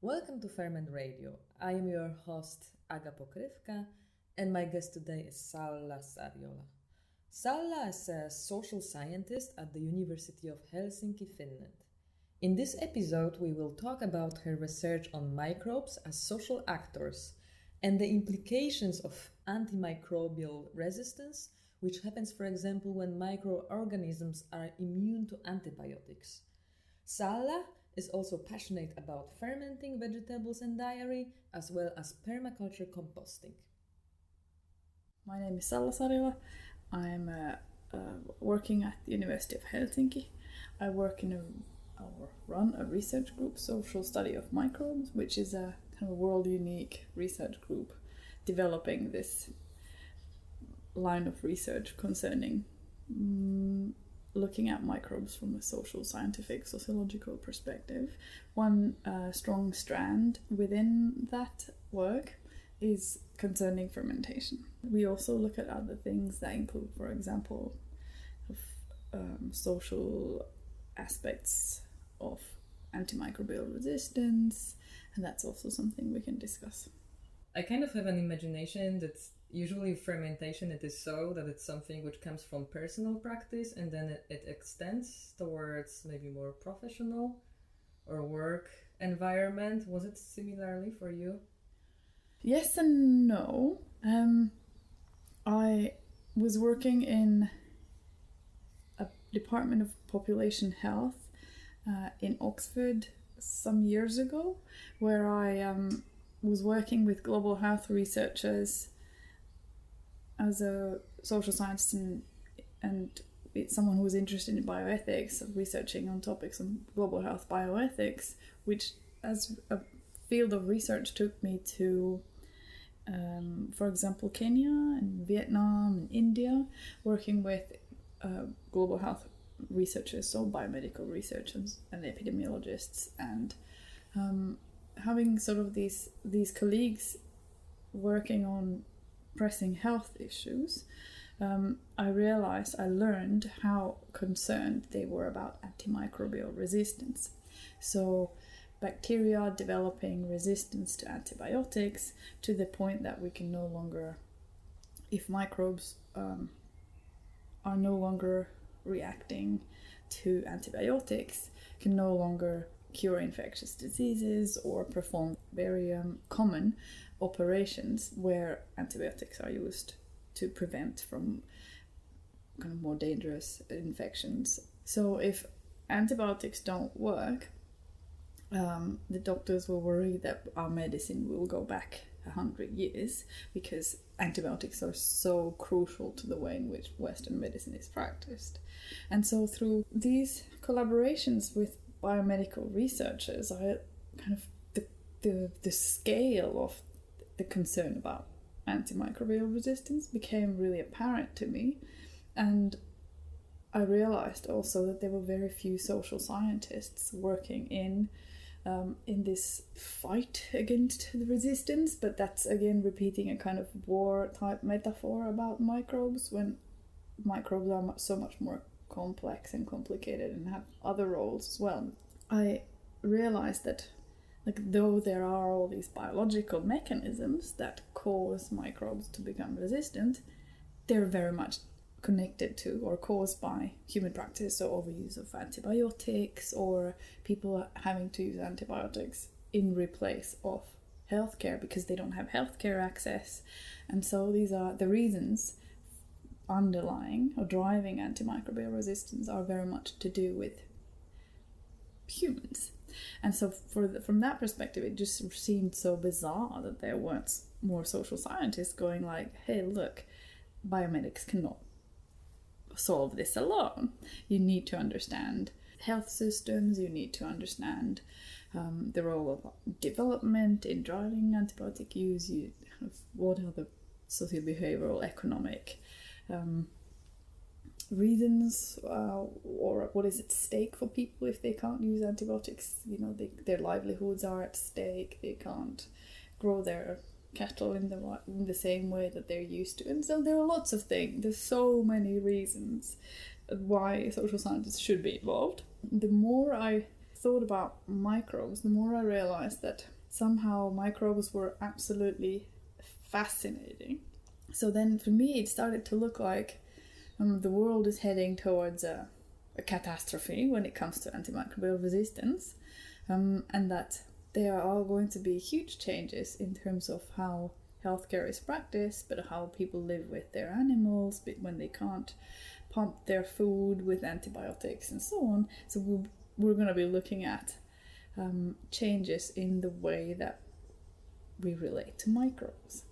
Welcome to Ferment Radio. I am your host, Aga Pokrivka, and my guest today is Salla Sariola. Salla is a social scientist at the University of Helsinki, Finland. In this episode, we will talk about her research on microbes as social actors and the implications of antimicrobial resistance, which happens, for example, when microorganisms are immune to antibiotics. Salla is also passionate about fermenting vegetables and dairy, as well as permaculture composting. My name is Salla Sariola. I'm working at the University of Helsinki. I work run a research group, Social Study of Microbes, which is a kind of world-unique research group developing this line of research concerning looking at microbes from a social, scientific, sociological perspective. One strong strand within that work is concerning fermentation. We also look at other things that include, for example, social aspects of antimicrobial resistance, and that's also something we can discuss. I kind of have an imagination that usually fermentation, it is so that it's something which comes from personal practice and then it extends towards maybe more professional or work environment. Was it similarly for you? Yes and no. I was working in a department of population health in Oxford some years ago, where I was working with global health researchers as a social scientist and someone who was interested in bioethics, researching on topics on global health bioethics, which as a field of research took me to, for example, Kenya and Vietnam and India, working with global health researchers, so biomedical researchers and epidemiologists, and having sort of these colleagues working on pressing health issues, I learned how concerned they were about antimicrobial resistance. So bacteria developing resistance to antibiotics to the point that we can no longer, if microbes are no longer reacting to antibiotics, can no longer cure infectious diseases or perform very common operations where antibiotics are used to prevent from kind of more dangerous infections. So if antibiotics don't work, the doctors will worry that our medicine will go back 100 years because antibiotics are so crucial to the way in which Western medicine is practiced. And so through these collaborations with biomedical researchers, the scale of the concern about antimicrobial resistance became really apparent to me, and I realized also that there were very few social scientists working in this fight against the resistance. But that's again repeating a kind of war type metaphor about microbes, when microbes are so much more complex and complicated and have other roles as well. I realized that though there are all these biological mechanisms that cause microbes to become resistant, they're very much connected to or caused by human practice, so overuse of antibiotics or people having to use antibiotics in replace of healthcare because they don't have healthcare access. And so these are the reasons underlying or driving antimicrobial resistance are very much to do with humans. And so from that perspective, it just seemed so bizarre that there weren't more social scientists going like, hey, look, biomedics cannot solve this alone. You need to understand health systems, you need to understand the role of development in driving antibiotic use, what are the socio-behavioral, economic reasons, or what is at stake for people if they can't use antibiotics. Their livelihoods are at stake, they can't grow their cattle in the same way that they're used to. And so there are lots of things, there's so many reasons why social scientists should be involved. The more I thought about microbes, the more I realized that somehow microbes were absolutely fascinating. So then for me it started to look like the world is heading towards a catastrophe when it comes to antimicrobial resistance, and that there are going to be huge changes in terms of how healthcare is practiced, but how people live with their animals when they can't pump their food with antibiotics and so on. So we're going to be looking at changes in the way that we relate to microbes,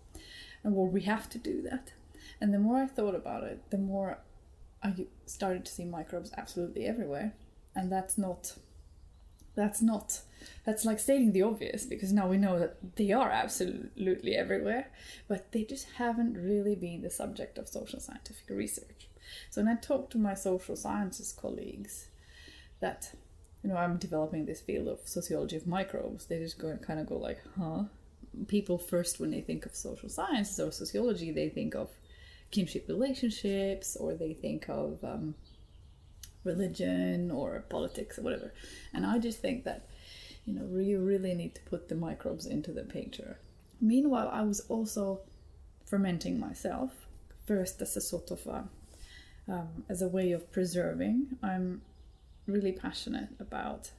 and we have to do that. And the more I thought about it, the more I started to see microbes absolutely everywhere. And that's like stating the obvious, because now we know that they are absolutely everywhere, but they just haven't really been the subject of social scientific research. So when I talked to my social sciences colleagues that, I'm developing this field of sociology of microbes, they just kind of go like, huh? People first, when they think of social sciences or sociology, they think of kinship relationships, or they think of religion or politics or whatever. And I just think that, you really need to put the microbes into the picture. Meanwhile, I was also fermenting myself, first as a sort of as a way of preserving. I'm really passionate about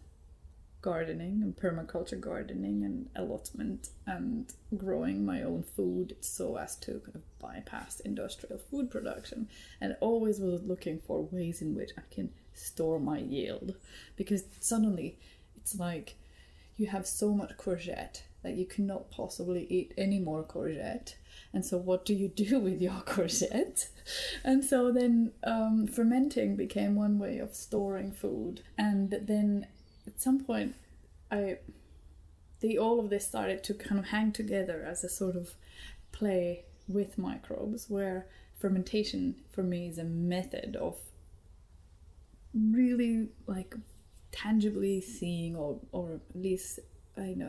gardening and permaculture gardening and allotment and growing my own food so as to kind of bypass industrial food production, and always was looking for ways in which I can store my yield, because suddenly it's like you have so much courgette that you cannot possibly eat any more courgette, and so what do you do with your courgette? And so then fermenting became one way of storing food. And then at some point all of this started to kind of hang together as a sort of play with microbes, where fermentation for me is a method of really like tangibly seeing or at least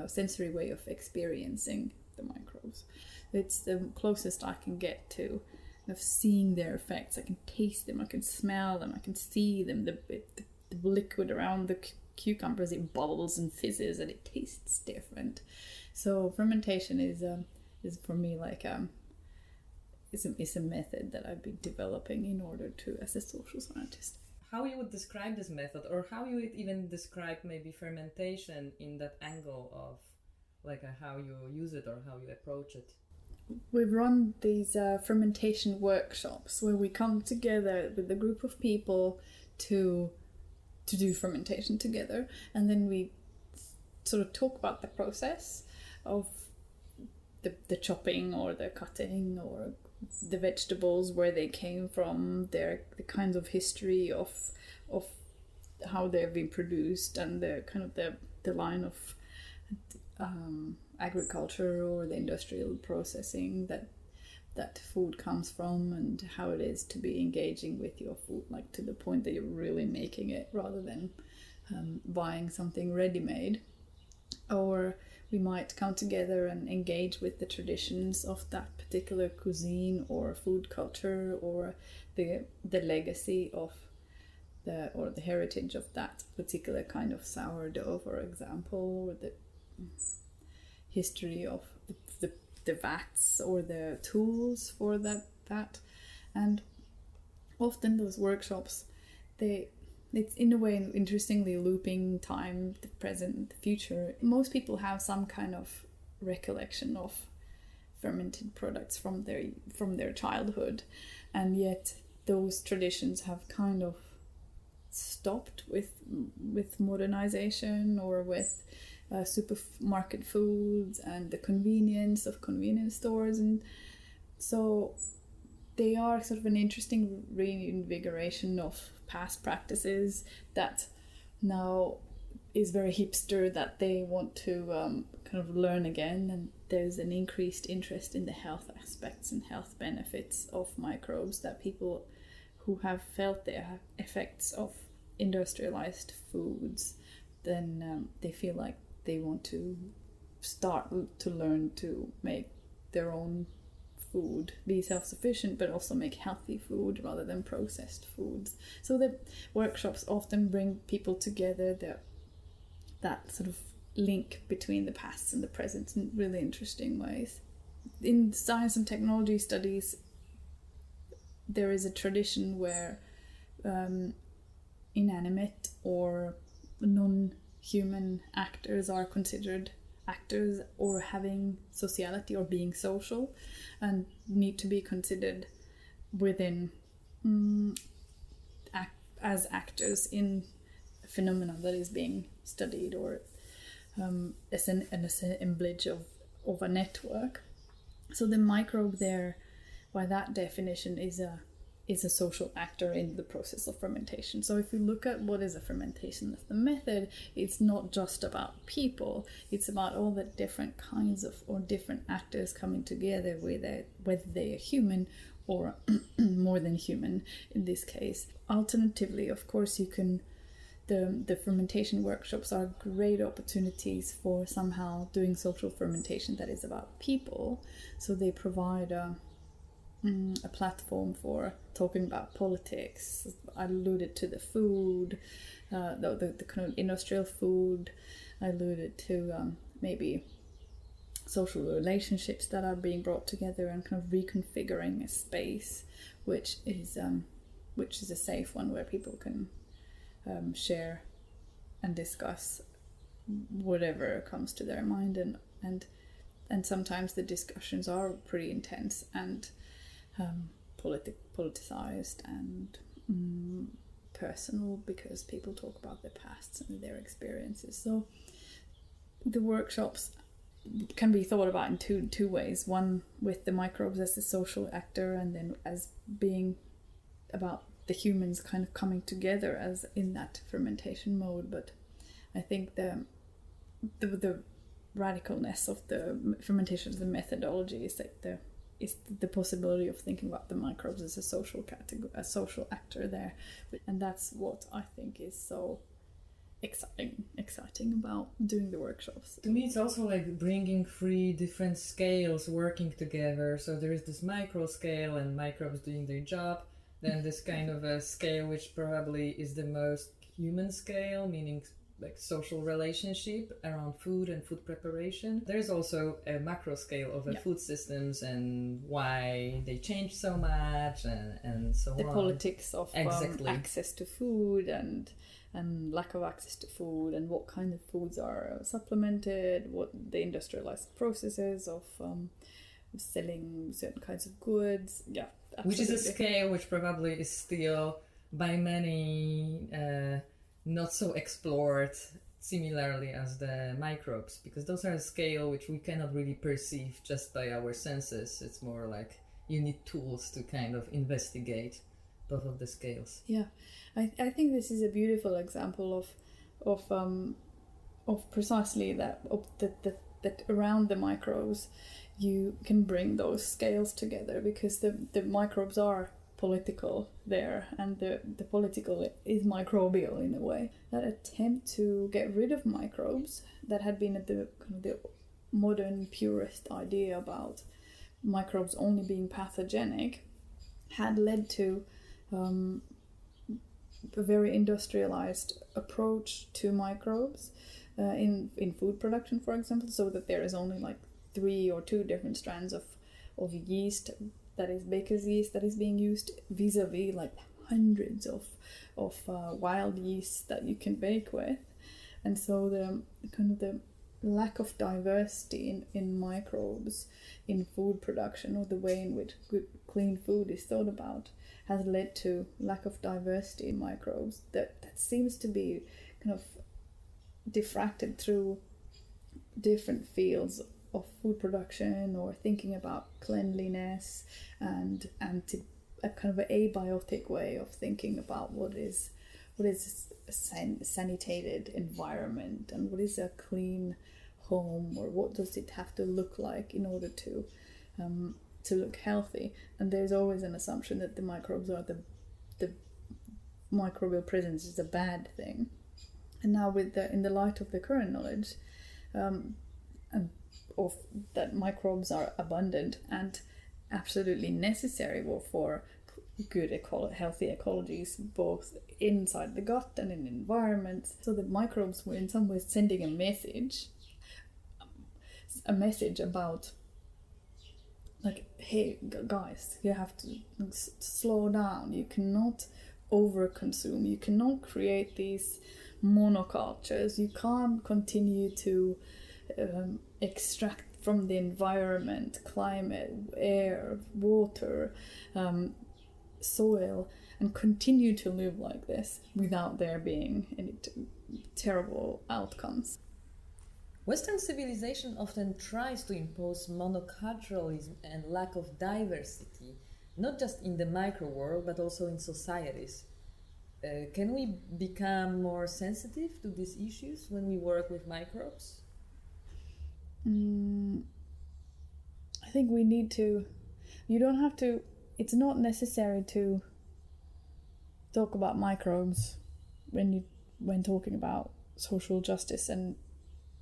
sensory way of experiencing the microbes. It's the closest I can get to of seeing their effects. I can taste them, I can smell them, I can see them. The liquid around the cucumbers, it bubbles and fizzes and it tastes different. So fermentation is for me like it's a method that I've been developing in order to, as a social scientist. How you would describe this method, or how you would even describe maybe fermentation in that angle of like how you use it or how you approach it? We've run these fermentation workshops where we come together with a group of people to do fermentation together, and then we sort of talk about the process of the chopping or the cutting or the vegetables, where they came from, the kinds of history of how they've been produced, and the kind of the line of agriculture or the industrial processing that food comes from, and how it is to be engaging with your food, like to the point that you're really making it rather than buying something ready-made. Or we might come together and engage with the traditions of that particular cuisine or food culture, or the legacy of the heritage of that particular kind of sourdough, for example, or the history of the vats or the tools for that. And often those workshops, it's in a way interestingly looping time, the present, the future. Most people have some kind of recollection of fermented products from their childhood, and yet those traditions have kind of stopped with modernization or with supermarket foods and the convenience of convenience stores, and so they are sort of an interesting reinvigoration of past practices that now is very hipster, that they want to kind of learn again. And there's an increased interest in the health aspects and health benefits of microbes, that people who have felt the effects of industrialized foods, then they feel like they want to start to learn to make their own food, be self-sufficient, but also make healthy food rather than processed foods. So the workshops often bring people together that that sort of link between the past and the present in really interesting ways. In science and technology studies, there is a tradition where inanimate or non-human actors are considered actors or having sociality or being social, and need to be considered within as actors in a phenomenon that is being studied, or as an assemblage of a network. So the microbe there, by that definition, is a social actor in the process of fermentation. So if you look at what is a fermentation as the method, it's not just about people, it's about all the different kinds of or different actors coming together, whether they are human or more than human in this case. Alternatively, of course, you can the fermentation workshops are great opportunities for somehow doing social fermentation that is about people. So they provide a platform for talking about politics. I alluded to the food, the kind of industrial food. I alluded to maybe social relationships that are being brought together and kind of reconfiguring a space, which is a safe one where people can share and discuss whatever comes to their mind, and sometimes the discussions are pretty intense and politicized and personal, because people talk about their pasts and their experiences. So the workshops can be thought about in two ways. One with the microbes as a social actor, and then as being about the humans kind of coming together as in that fermentation mode. But I think the radicalness of the fermentation as a methodology is that the possibility of thinking about the microbes as a social category, a social actor there, and that's what I think is so exciting about doing the workshops. To me, it's also like bringing three different scales working together. So there is this micro scale and microbes doing their job. Then this kind of a scale which probably is the most human scale, meaning like social relationship around food and food preparation. There's also a macro scale of food systems and why they change so much and so on. The politics of exactly. Access to food and lack of access to food, and what kind of foods are supplemented, what the industrialized processes of selling certain kinds of goods. Yeah, absolutely. Which is a scale which probably is still by many not so explored similarly as the microbes, because those are a scale which we cannot really perceive just by our senses. It's more like you need tools to kind of investigate both of the scales. Yeah, I think this is a beautiful example of precisely that, that around the microbes you can bring those scales together, because the microbes are political there, and the political is microbial in a way. That attempt to get rid of microbes that had been at the kind of the modern purist idea about microbes only being pathogenic had led to a very industrialized approach to microbes in food production, for example, so that there is only like 3 or 2 different strands of yeast, that is baker's yeast, that is being used, vis-a-vis like hundreds of wild yeast that you can bake with. And so the lack of diversity in microbes in food production, or the way in which good clean food is thought about, has led to lack of diversity in microbes that seems to be kind of diffracted through different fields of food production, or thinking about cleanliness and a kind of an abiotic way of thinking about what is a sanitated environment, and what is a clean home, or what does it have to look like in order to look healthy. And there's always an assumption that the microbes are the microbial presence is a bad thing. And now in the light of the current knowledge, and of that microbes are abundant and absolutely necessary for healthy ecologies, both inside the gut and in environments. So the microbes were in some ways sending a message about, like, hey guys, you have to slow down. You cannot overconsume. You cannot create these monocultures. You can't continue to extract from the environment, climate, air, water, soil, and continue to live like this without there being any terrible outcomes. Western civilization often tries to impose monoculturalism and lack of diversity, not just in the micro world, but also in societies. Can we become more sensitive to these issues when we work with microbes? I think we need to. You don't have to. It's not necessary to talk about microbes when talking about social justice and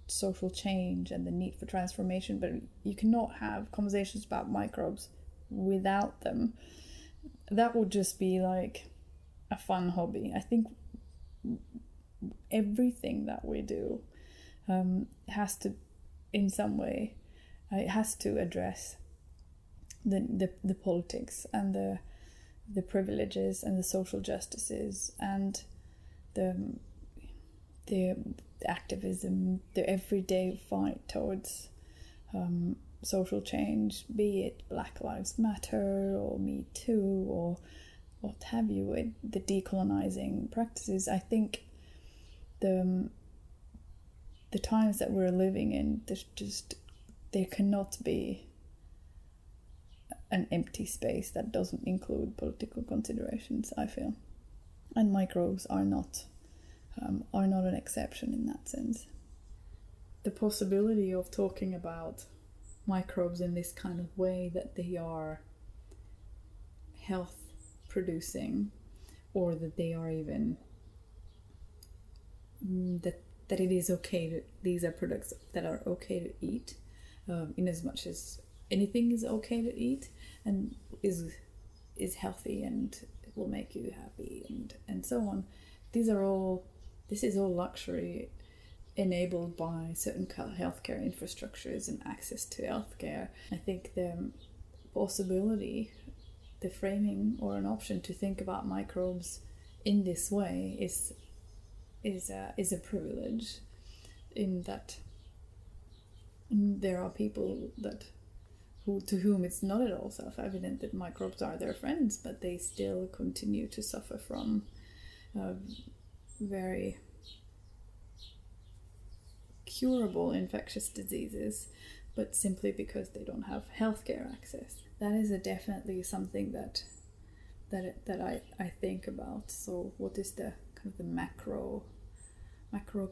social change and the need for transformation, but you cannot have conversations about microbes without them. That would just be like a fun hobby. I think everything that we do has to, in some way, it has to address the politics and the privileges and the social justices and the activism, the everyday fight towards social change, be it Black Lives Matter or Me Too or what have you, the decolonizing practices. I think the times that we're living in, there cannot be an empty space that doesn't include political considerations, I feel. And microbes are not an exception in that sense. The possibility of talking about microbes in this kind of way, that they are health producing, or that they are even that it is okay to, these are products that are okay to eat, in as much as anything is okay to eat and is healthy and will make you happy and so on. This is all luxury enabled by certain healthcare infrastructures and access to healthcare. I think the possibility, the framing or an option to think about microbes in this way is a privilege, in that there are people to whom it's not at all self-evident that microbes are their friends, but they still continue to suffer from very curable infectious diseases, but simply because they don't have healthcare access. That is definitely something that I think about. So what is the kind of the macro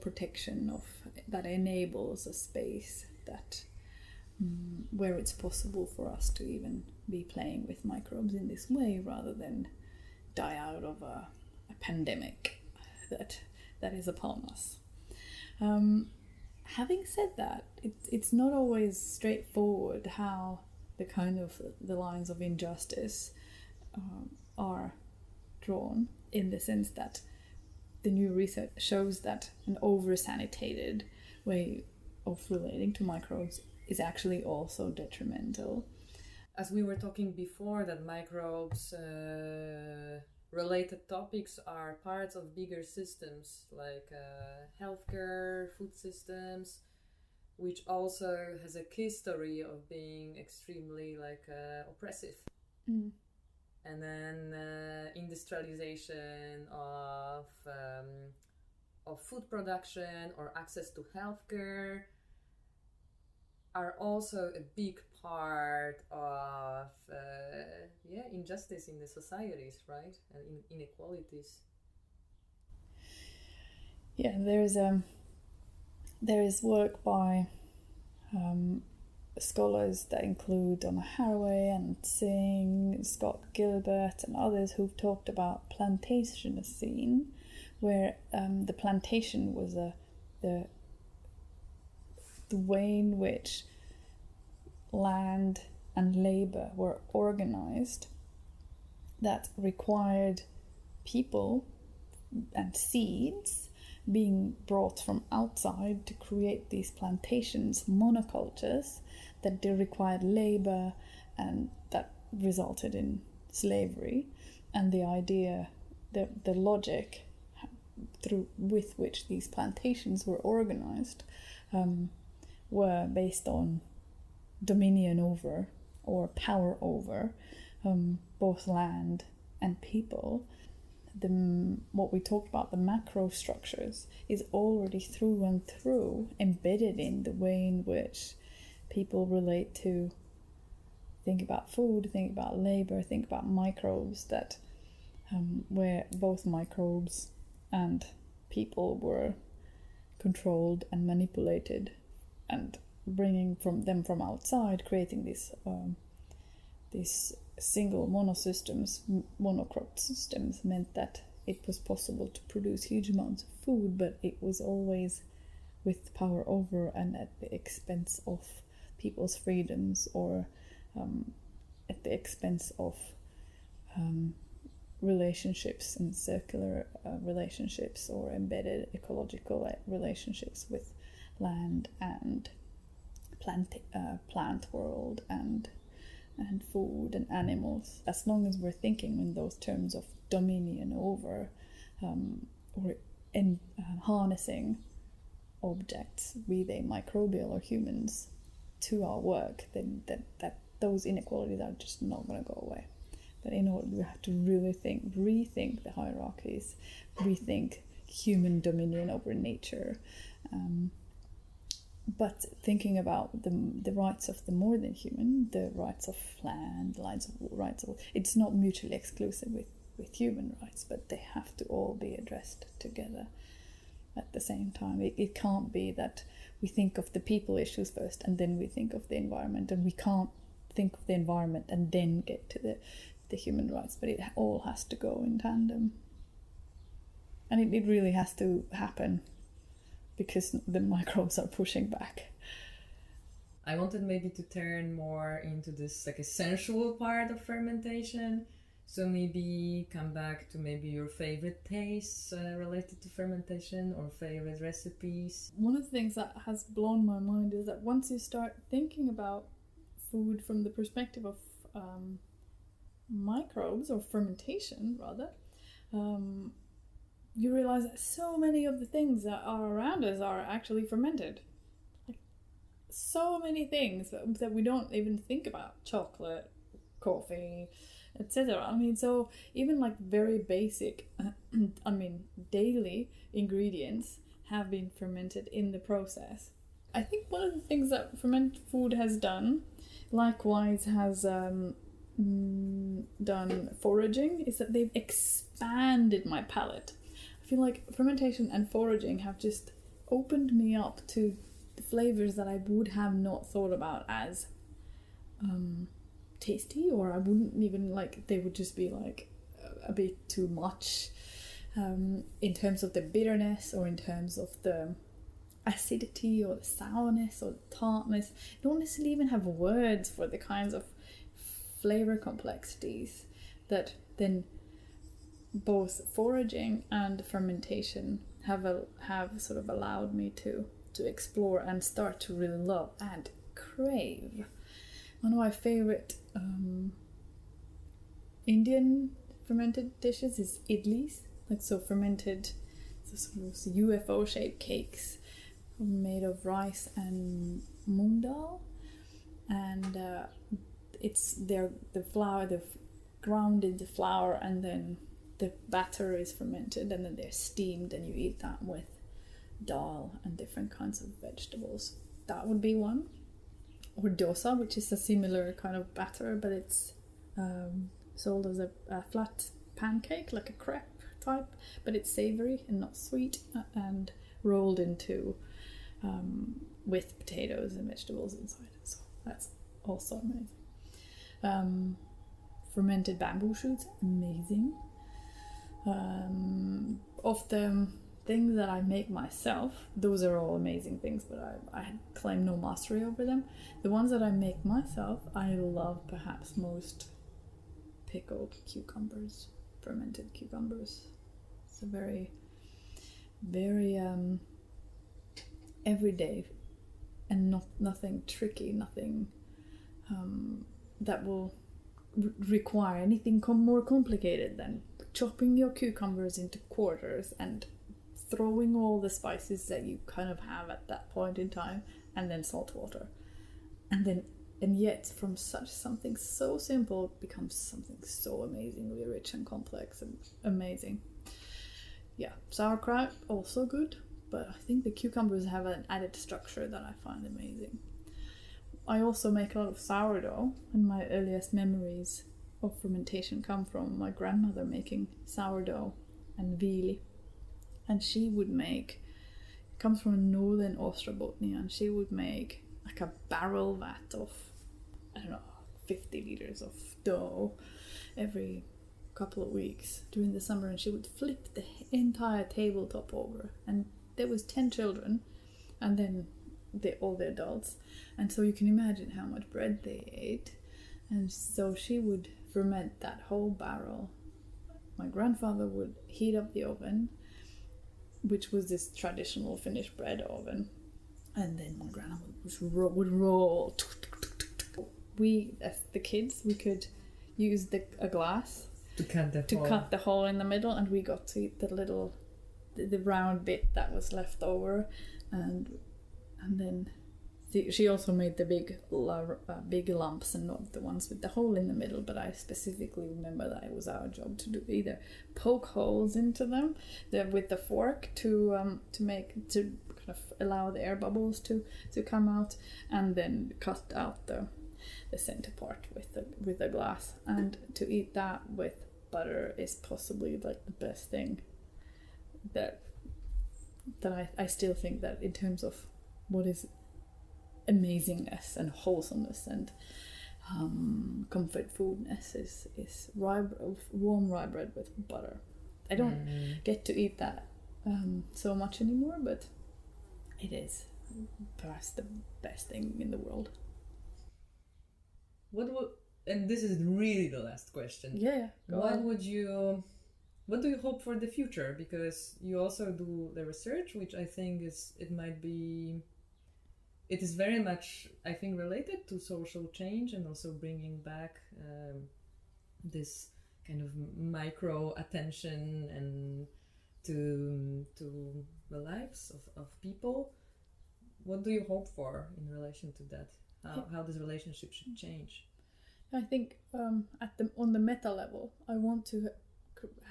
protection of that enables a space that where it's possible for us to even be playing with microbes in this way, rather than die out of a pandemic that is upon us. Having said that, it's not always straightforward how the lines of injustice are drawn, in the sense that the new research shows that an over-sanitated way of relating to microbes is actually also detrimental. As we were talking before, that microbes related topics are parts of bigger systems like healthcare, food systems, which also has a history of being extremely oppressive. And then industrialization of food production or access to healthcare are also a big part of injustice in the societies, right? And inequalities. Yeah, there is work by scholars that include Donna Haraway and Singh, Scott Gilbert and others, who've talked about plantation scene, where the plantation was the way in which land and labour were organised that required people and seeds being brought from outside to create these plantations, monocultures, that they required labor and that resulted in slavery. And the idea, the logic with which these plantations were organized were based on dominion over or power over both land and people. What we talked about, the macro structures, is already through and through embedded in the way in which people relate to think about food, think about labor, think about microbes, that where both microbes and people were controlled and manipulated, and bringing them from outside, creating these single monocrop systems meant that it was possible to produce huge amounts of food, but it was always with power over and at the expense of people's freedoms, or at the expense of relationships and circular relationships, or embedded ecological relationships with land and plant world and food and animals. As long as we're thinking in those terms of dominion over or harnessing objects, be they microbial or humans, to our work, then that those inequalities are just not going to go away. But in order, we have to really rethink the hierarchies, rethink human dominion over nature, but thinking about the rights of the more than human, the rights of land, rights of it's not mutually exclusive with human rights, but they have to all be addressed together at the same time. It can't be that we think of the people issues first and then we think of the environment, and we can't think of the environment and then get to the human rights, but it all has to go in tandem. And it really has to happen because the microbes are pushing back. I wanted maybe to turn more into this like essential part of fermentation. So maybe come back to maybe your favorite tastes related to fermentation, or favorite recipes. One of the things that has blown my mind is that once you start thinking about food from the perspective of microbes, or fermentation rather, you realize that so many of the things that are around us are actually fermented. Like, so many things that we don't even think about. Chocolate, coffee, etc. I mean, so even like very basic, daily ingredients have been fermented in the process. I think one of the things that fermented food has done, likewise has done foraging, is that they've expanded my palate. I feel like fermentation and foraging have just opened me up to the flavors that I would have not thought about as tasty, or I wouldn't even like, they would just be like a bit too much in terms of the bitterness, or in terms of the acidity, or the sourness, or the tartness. I don't necessarily even have words for the kinds of flavor complexities that then both foraging and fermentation have sort of allowed me to explore and start to really love and crave. One of my favorite Indian fermented dishes is idlis, like so fermented, so UFO shaped cakes made of rice and moong dal, and the flour, they've grounded the flour, and then the batter is fermented, and then they're steamed, and you eat that with dal and different kinds of vegetables. That would be one. Or dosa, which is a similar kind of batter, but it's sold as a flat pancake, like a crepe type, but it's savory and not sweet, and rolled into with potatoes and vegetables inside. So that's also amazing. Fermented bamboo shoots, amazing. Of the things that I make myself, those are all amazing things, but I claim no mastery over them. The ones that I make myself, I love perhaps most pickled cucumbers, fermented cucumbers. It's a very, very everyday and nothing tricky, nothing that will require anything more complicated than chopping your cucumbers into quarters and throwing all the spices that you kind of have at that point in time, and then salt water, and yet from such something so simple it becomes something so amazingly rich and complex and amazing. Yeah, sauerkraut also good, but I think the cucumbers have an added structure that I find amazing. I also make a lot of sourdough, and my earliest memories of fermentation come from my grandmother making sourdough and viili. And she would make, it comes from northern Ostrobothnia, and she would make like a barrel vat of, I don't know, 50 liters of dough every couple of weeks during the summer, and she would flip the entire tabletop over, and there was 10 children and then all the adults, and so you can imagine how much bread they ate. And so she would ferment that whole barrel. My grandfather would heat up the oven, which was this traditional Finnish bread oven, and then my grandma would roll. We, as the kids, we could use a glass to cut the hole in the middle, and we got to eat the round bit that was left over, and then she also made the big lumps and not the ones with the hole in the middle. But I specifically remember that it was our job to do either poke holes into them with the fork to kind of allow the air bubbles to come out, and then cut out the center part with the glass. And to eat that with butter is possibly like the best thing that I still think that in terms of what is amazingness and wholesomeness and comfort foodness is warm rye bread with butter. I don't get to eat that so much anymore, but it is perhaps the best thing in the world. And this is really the last question. Yeah. What do you hope for the future? Because you also do the research, which I think it is very much, I think, related to social change, and also bringing back this kind of micro attention and to the lives of people. What do you hope for in relation to that? How this relationship should change? I think on the meta level, I want to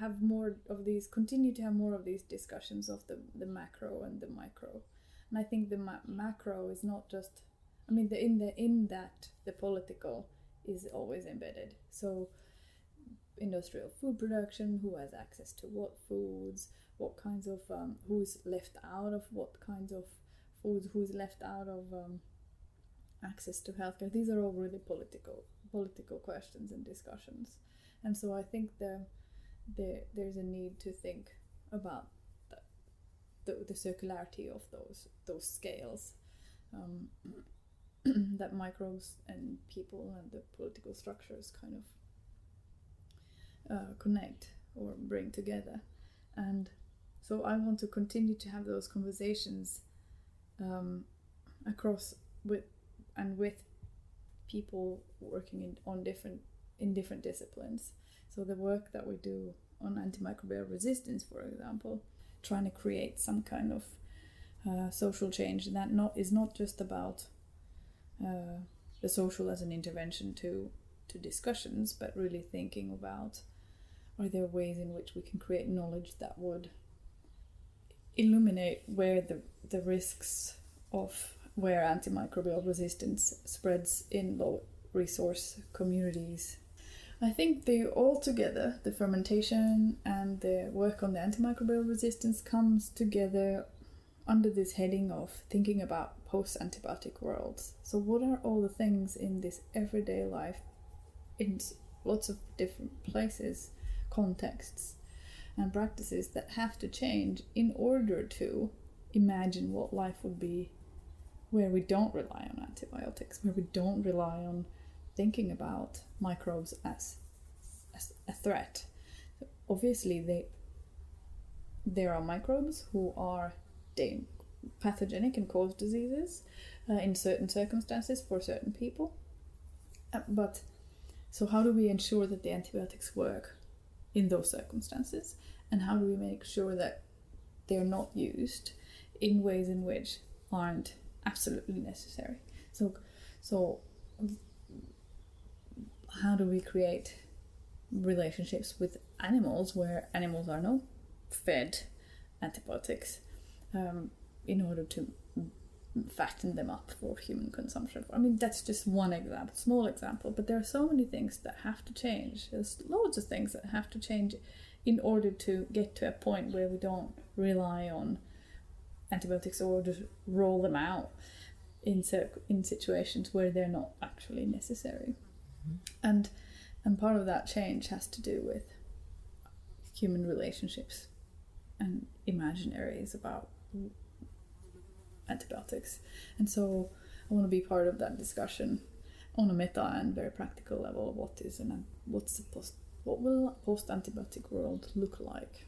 have more of these, continue to have more of these discussions of the macro and the micro. And I think the macro is not just, I mean, in that the political is always embedded. So industrial food production, who has access to what foods, what kinds of, who's left out of what kinds of foods, who's left out of access to healthcare. These are all really political questions and discussions. And so I think there's a need to think about the circularity of those scales, that microbes and people and the political structures kind of connect or bring together. And so I want to continue to have those conversations across with people working in different disciplines. So the work that we do on antimicrobial resistance, for example, trying to create some kind of social change that is not just about the social as an intervention to discussions, but really thinking about, are there ways in which we can create knowledge that would illuminate where the risks of where antimicrobial resistance spreads in low resource communities. I think the fermentation and the work on the antimicrobial resistance comes together under this heading of thinking about post-antibiotic worlds. So what are all the things in this everyday life, in lots of different places, contexts and practices that have to change in order to imagine what life would be where we don't rely on antibiotics, where we don't rely on thinking about microbes as a threat. Obviously, there are microbes who are pathogenic and cause diseases in certain circumstances for certain people. But so how do we ensure that the antibiotics work in those circumstances? And how do we make sure that they're not used in ways in which aren't absolutely necessary? So how do we create relationships with animals where animals are not fed antibiotics in order to fatten them up for human consumption? I mean, that's just one example, small example, but there are so many things that have to change. There's loads of things that have to change in order to get to a point where we don't rely on antibiotics or just roll them out in situations where they're not actually necessary. And part of that change has to do with human relationships and imaginaries about antibiotics. And so I want to be part of that discussion on a meta and very practical level. What will a post-antibiotic world look like?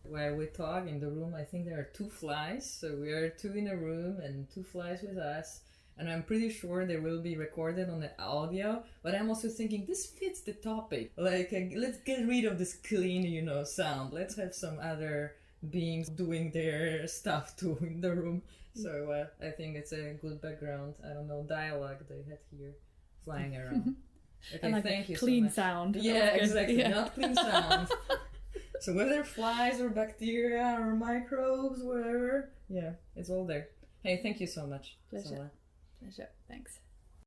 Where we talk in the room, I think there are 2 flies, so we are 2 in a room and 2 flies with us, and I'm pretty sure they will be recorded on the audio, but I'm also thinking this fits the topic. Like, let's get rid of this clean, sound. Let's have some other beings doing their stuff too in the room. So I think it's a good background, dialogue they had here flying around. Okay, and thank you clean so much. Sound. Yeah, exactly. Yeah. Not clean sound. So whether flies or bacteria or microbes, whatever, yeah, it's all there. Hey, thank you so much. Pleasure. Thanks.